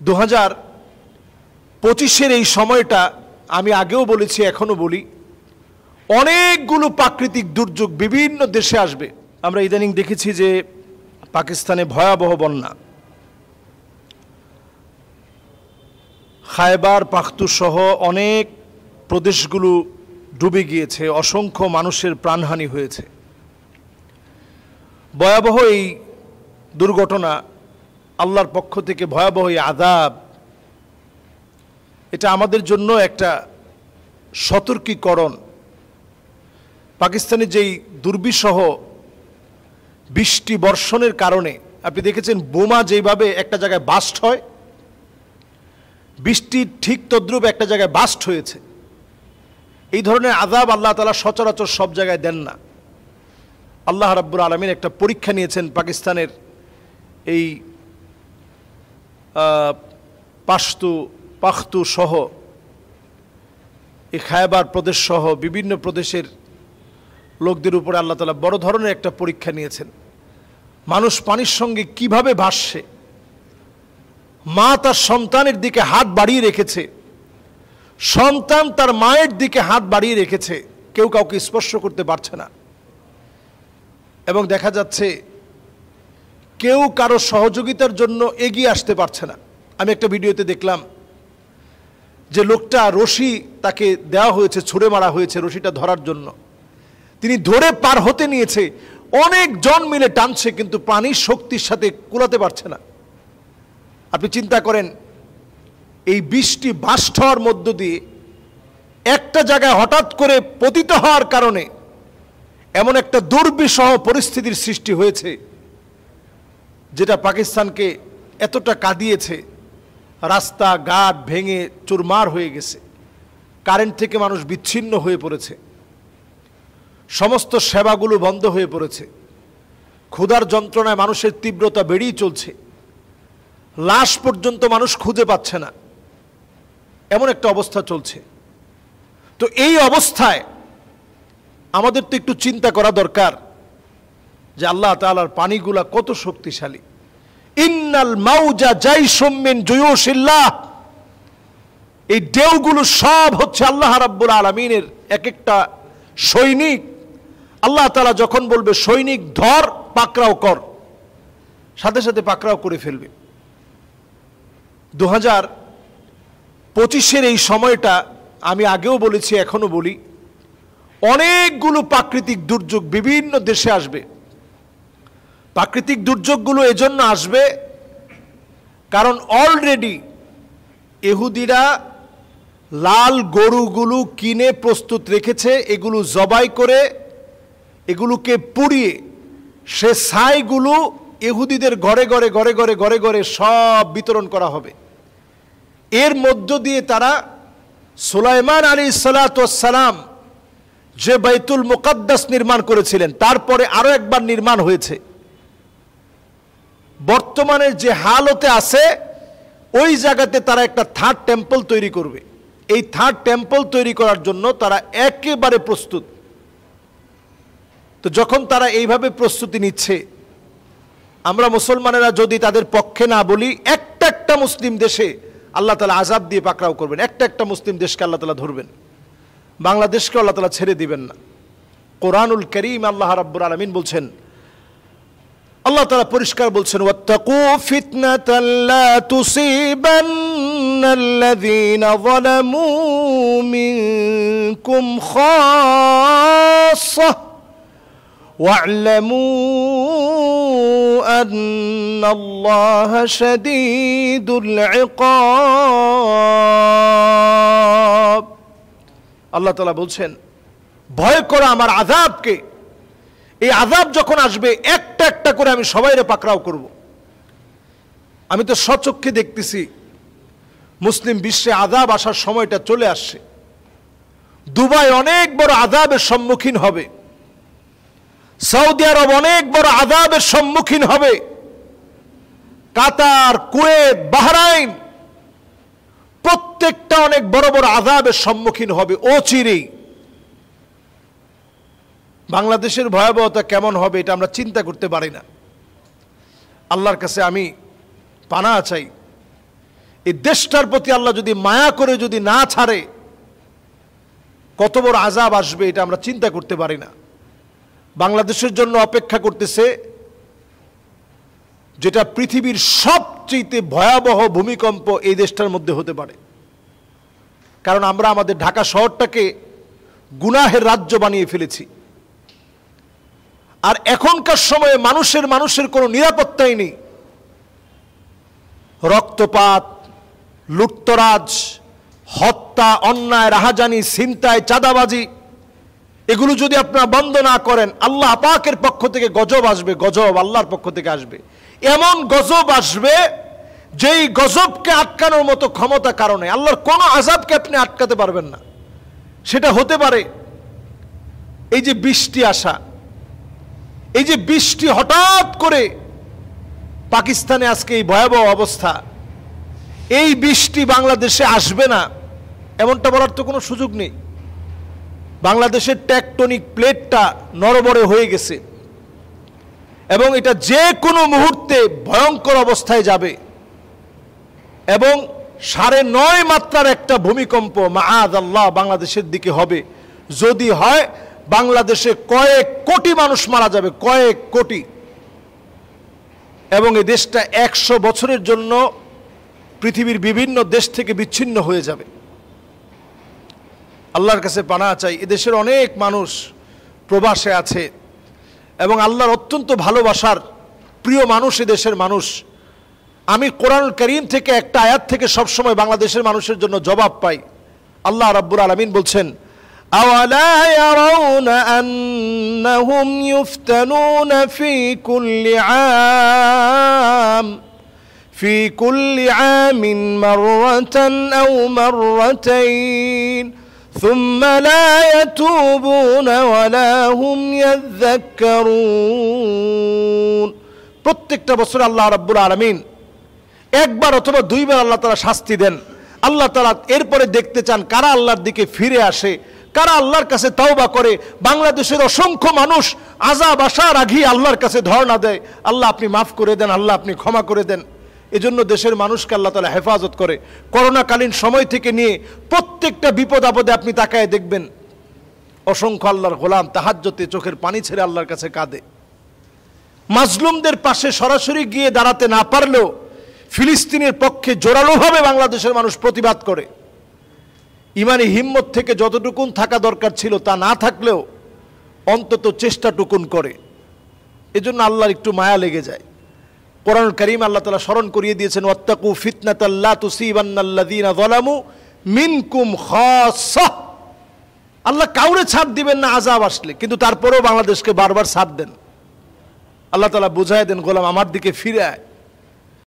2025-এর এই সময়টা আমি আগেও বলেছি, এখনো বলি, অনেকগুলো প্রাকৃতিক দুর্যোগ বিভিন্ন দেশে আসবে। আমরা ইদানিং দেখেছি যে পাকিস্তানে ভয়াবহ বন্যা, খায়বার পাখতুনসহ অনেক প্রদেশগুলো ডুবে গিয়েছে, অসংখ্য মানুষের প্রাণহানি হয়েছে। ভয়াবহ এই দুর্ঘটনা, আল্লাহর পক্ষ থেকে ভয়াবহ এই আযাব, এটা আমাদের জন্য একটা সতর্কীকরণ। পাকিস্তানের যেই দুর্বিষহ বৃষ্টি বর্ষণের কারণে আপনি দেখেছেন বোমা যেভাবে একটা জায়গায় বাস্ট হয়, বৃষ্টির ঠিক তদ্রূপ একটা জায়গায় বাস্ট হয়েছে। এই ধরনের আযাব আল্লাহ তাআলা সচরাচর সব জায়গায় দেন না। আল্লাহ রাব্বুল আলামিন একটা পরীক্ষা নিয়েছেন পাকিস্তানের এই পাখতু সহ এই খায়বার প্রদেশ সহ বিভিন্ন প্রদেশের লোকদের উপরে আল্লাহ তাআলা বড় ধরনের একটা পরীক্ষা নিয়েছেন। মানুষ পানির সঙ্গে কিভাবে ভাসছে, মা তার সন্তানের দিকে হাত বাড়িয়ে রেখেছে, সন্তান তার মায়ের দিকে হাত বাড়িয়ে রেখেছে, কেউ কাউকে স্পর্শ করতে পারছে না। এবং দেখা যাচ্ছে কেউ কারো সহযোগিতার জন্য এগিয়ে আসতে পারছে না। আমি একটা ভিডিওতে দেখলাম যে লোকটা রশি তাকে দেওয়া হয়েছে, ছুঁড়ে মারা হয়েছে রশিটা ধরার জন্য, তিনি ধরে পার হতে নিয়েছে, অনেক জন মিলে টানছে, কিন্তু পানির শক্তির সাথে কুলাতে পারছে না। আপনি চিন্তা করেন, এই বৃষ্টি বাস্ট হওয়ার মধ্য দিয়ে একটা জায়গায় হঠাৎ করে পতিত হওয়ার কারণে এমন একটা দুর্বিষহ পরিস্থিতির সৃষ্টি হয়েছে যেটা পাকিস্তানকে এতটা কাঁদিয়েছে। রাস্তাঘাট ভেঙে চুরমার হয়ে গেছে, কারেন্ট থেকে মানুষ বিচ্ছিন্ন হয়ে পড়েছে, সমস্ত সেবাগুলো বন্ধ হয়ে পড়েছে, ক্ষুধার যন্ত্রণায় মানুষের তীব্রতা বেড়েই চলছে, লাশ পর্যন্ত মানুষ খুঁজে পাচ্ছে না, এমন একটা অবস্থা চলছে। তো এই অবস্থায় আমাদের তো একটু চিন্তা করা দরকার যে আল্লাহ তাআলার পানিগুলা কত শক্তিশালী। ইন্নাল মাউজা জাইশুম মিন জুয়ুশিল্লাহ, এই ঢেউগুলো সব হচ্ছে আল্লাহ রাব্বুল আলামিনের এক একটা সৈনিক। আল্লাহ তাআলা যখন বলবে সৈনিক ধর, পাকড়াও কর, সাথে সাথে পাকড়াও করে ফেলবে। 2025-এর এই সময়টা আমি আগেও বলেছি, এখনো বলি, অনেকগুলো প্রাকৃতিক দুর্যোগ বিভিন্ন দেশে আসবে। প্রাকৃতিক দুর্যোগগুলো এজন্য আসবে কারণ অলরেডি ইহুদিরা লাল গরুগুলো কিনে প্রস্তুত রেখেছে, এগুলো জবাই করে এগুলোকে পুড়িয়ে সে ছাইগুলো ইহুদিদের ঘরে ঘরে ঘরে ঘরে ঘরে ঘরে সব বিতরণ করা হবে। এর মধ্য দিয়ে তারা সুলাইমান আলাইহিস সালাতু ওয়াস সালাম যে বাইতুল মুকাদ্দাস নির্মাণ করেছিলেন, তারপরে আরো একবার নির্মাণ হয়েছে, বর্তমানে যে হালতে আছে ওই জায়গাতে তারা একটা থার্ড টেম্পল তৈরি করবে। এই থার্ড টেম্পল তৈরি করার জন্য তারা একেবারে প্রস্তুত। তো যখন তারা এইভাবে প্রস্তুতি নিচ্ছে, আমরা মুসলমানেরা যদি তাদের পক্ষে না বলি, একটা একটা মুসলিম দেশে আল্লাহ তাআলা আযাব দিয়ে পাকড়াও করবেন, একটা একটা মুসলিম দেশকে আল্লাহ তাআলা ধরবেন, বাংলাদেশকে আল্লাহ তাআলা ছেড়ে দিবেন না। কোরআনুল কারীম আল্লাহ রাব্বুল আলামিন বলছেন, আল্লাহ তাআলা পরিষ্কার বলছেন, ওয়াত্তাকু ফিতনাতাল লা তুসিবান্নাল্লাযীনা যালামু মিনকুম খাসসাহ ওয়া'লামু আন্নাল্লাহা শাদীদুল ইকাব। আল্লাহ তাআলা বলছেন, ভয় করো আমার আযাবকে। এই আযাব যখন আসবে একটা একটা করে আমি সবাইরে পাকড়াও করব। আমি তো স্বচক্ষে দেখতেছি মুসলিম বিশ্বে আযাব আসার সময়টা চলে আসছে। দুবাই অনেক বড় আযাবের সম্মুখীন হবে, সৌদি আরব অনেক বড় আযাবের সম্মুখীন হবে, কাতার, কুয়েত, বাহরাইন প্রত্যেকটা অনেক বড় বড় আযাবের সম্মুখীন হবে অচিরেই। বাংলাদেশের ভয়াবহতা কেমন হবে এটা আমরা চিন্তা করতে পারি না। আল্লাহর কাছে আমি পানাহ চাই, এই দেশটার প্রতি আল্লাহ যদি মায়া করে যদি না ছাড়ে, কত বড় আযাব আসবে এটা আমরা চিন্তা করতে পারি না। বাংলাদেশের জন্য অপেক্ষা করতেছে যেটা পৃথিবীর সবচেয়ে ভয়াবহ ভূমিকম্প এই দেশটার মধ্যে হতে পারে। কারণ আমরা আমাদের ঢাকা শহরটাকে গুনাহের রাজ্য বানিয়ে ফেলেছি। আর এখনকার সময়ে মানুষের কোনো নিরাপত্তাই নেই। রক্তপাত, লুটতরাজ, হত্যা, অন্যায়, রাহাজানি, ছিনতাই, চাঁদাবাজি, এগুলো যদি আপনারা বন্ধ না করেন, আল্লাহ পাকের পক্ষ থেকে গজব আসবে। গজব আল্লাহর পক্ষ থেকে আসবে। এমন গজব আসবে যেই গজবকে আটকানোর মতো ক্ষমতা কারণে আল্লাহর কোনো আযাবকে আপনি আটকাতে পারবেন না। সেটা হতে পারে এই যে বৃষ্টি আসা, এই যে বৃষ্টি হঠাৎ করে পাকিস্তানে আজকে এই ভয়াবহ অবস্থা, এই বৃষ্টি বাংলাদেশে আসবে না এমনটা বলার তো কোনো সুযোগ নেই। বাংলাদেশের টেকটনিক প্লেটটা নড়বড়ে হয়ে গেছে এবং এটা যে কোনো মুহূর্তে ভয়ঙ্কর অবস্থায় যাবে এবং 9.5 মাত্রার একটা ভূমিকম্প মাআযাল্লাহ বাংলাদেশের দিকে হবে। যদি হয়, বাংলাদেশে কয়েক কোটি মানুষ মারা যাবে, কয়েক কোটি, এবং এই দেশটা 100 বছরের জন্য পৃথিবীর বিভিন্ন দেশ থেকে বিচ্ছিন্ন হয়ে যাবে। আল্লাহর কাছে পানাহ চাই। এদেশের অনেক মানুষ প্রবাসে আছে এবং আল্লাহর অত্যন্ত ভালোবাসার প্রিয় মানুষ এদেশের মানুষ। আমি কোরআনুল কারীম থেকে একটা আয়াত থেকে সবসময় বাংলাদেশের মানুষের জন্য জবাব পাই। আল্লাহ রাব্বুল আলামিন বলছেন, আওয়ালা ইয়ারাউনা আন্নাহুম ইফতানুনা ফি কুল্লি আমিন মাররাতান আও মাররাতাইন সুম্মা লা ইয়াতুবুনা ওয়ালা হুম ইয়াযাক্কারুন। প্রত্যেকটা বছর আল্লাহ রাব্বুল আলামিন একবার অথবা 2 বার আল্লাহ তাআলা শাস্তি দেন। আল্লাহ তাআলা এরপরে দেখতে চান কারা আল্লাহর দিকে ফিরে আসে, কারা আল্লাহর কাছে তওবা করে। বাংলাদেশের অসংখ্য মানুষ আযাব আসার আগেই আল্লাহর কাছে ধর্ণা দেয়, আল্লাহ আপনি মাফ করে দেন, আল্লাহ আপনি ক্ষমা করে দেন। এজন্য দেশের মানুষকে আল্লাহ তাআলা হেফাজত করে। করোনাকালীন সময় থেকে নিয়ে প্রত্যেকটা বিপদ আপদে আপনি তাকায় দেখবেন অসংখ্য আল্লাহর গোলাম তাহাজ্জুদে চোখের পানি ছেড়ে আল্লাহর কাছে কাঁদে। মাজলুমদের পাশে সরাসরি গিয়ে দাঁড়াতে না পারলেও ফিলিস্তিনের পক্ষে জোরালোভাবে বাংলাদেশের মানুষ প্রতিবাদ করে। ইমানি হিম্মত থেকে যতটুকুন থাকা দরকার ছিল তা না থাকলেও অন্তত চেষ্টাটুকুন করে। এজন্য আল্লাহর একটু মায়া লেগে যায়। কোরআনুল কারীম আল্লাহ তাআলা স্মরণ করিয়ে দিয়েছেন, ওয়াত্তাকু ফিতনাতাল লা তুসিবান্নাল্লাযীনা যালামু মিনকুম খাসসাহ। আল্লাহ কাউরে ছাড় দিবেন না আযাব আসলে, কিন্তু তারপরেও বাংলাদেশকে বারবার ছাড় দেন। আল্লাহ তাআলা বুঝায় দেন, গোলাম আমার দিকে ফিরে আয়।